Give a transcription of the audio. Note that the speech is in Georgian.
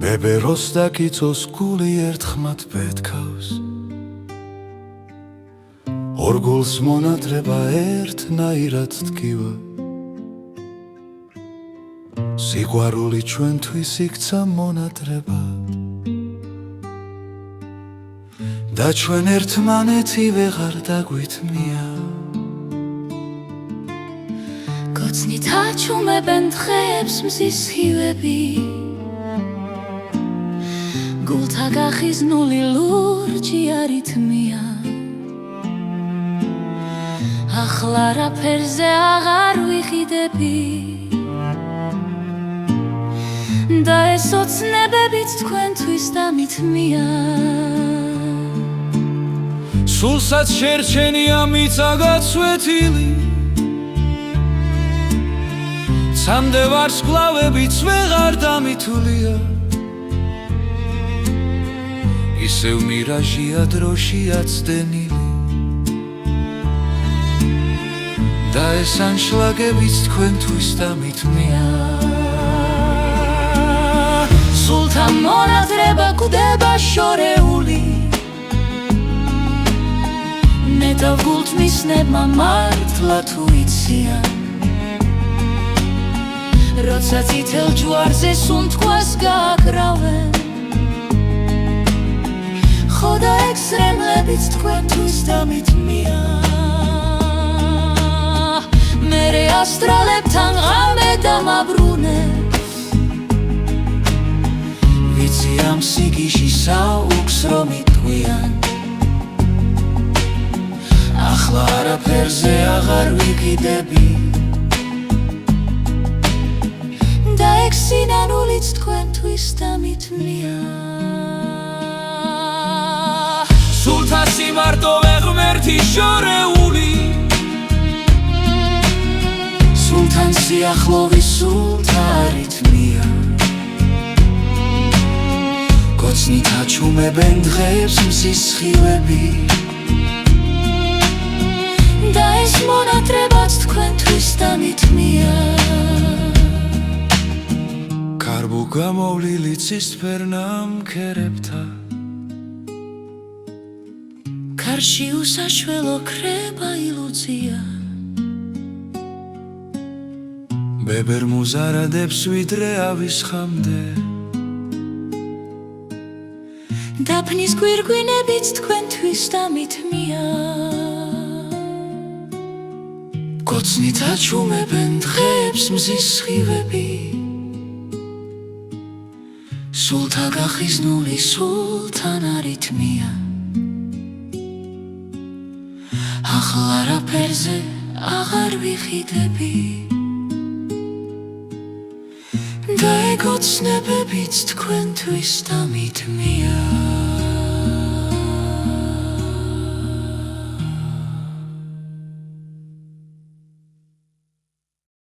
ბებეროს და კიცოს გული ერთხმად პეთქავს ორ გულს მონათრება ერთნაირად დგივა სიყვარული ჩვენთვის იქცა მონათრება და ჩვენ ერთმანეთი ვეღარ დაგვითმია კოცნით აჩუმებენ დღეებს მზის სხივები გულთა გახიზნული ლურჯი არითმია ახლა რაფერზე აღარ ვიყიდები და ეს ოცნებებიც თქვენთვის დამითმია სულსაც შერჩენია მიწა გაცვეთილი სამდე ვარსკვლავებიც ვეღარ დამითვლია ისევ მირაჟია დროშია ცდენილი და ეს ანშლაგებიც თქვენთვის დამითმია სულთა მონათრება გვდება შორეული ნეტავ გულთმისნებმა მართლა თუ იციან როცა წითელ ჯვარზე სუნთქვას გააკრავენ ხოდა ექსრემლებიც თქვენთვის დამითმია მერე ასტრალებთან ღამე დამაბრუნებს ვიცი ამ სიგიში საუქს რომ იტყვიან ახლა არაფერზე აღარ ვიყიდები და ეგ სინანულიც თქვენთვის დამითმია სულთა სიმარტო ვეღმერთი შორეული სულთან სიახლოვის სულთა არითმია კოცნით აჩუმებენ დღეებს მზის სხივები და ეს მონათრებაც თქვენთვის დამითმია კარბუ გამოვლილი ცისფერნა მქერებთან კარში უსაშველო ქრება ილუზია ბებერ მუზარადებს ვიდრე ავისხამდე დაფნის გვირგვინებიც თქვენთვის დამითმია კოცნით აჩუმებენ დღეებს მზის სხივები სულთა გახიზნული სულთან არითმია ახლა რაფერზე აღარ ვიყიდები და ეგ ოცნებებიც თქვენთვის დამითმია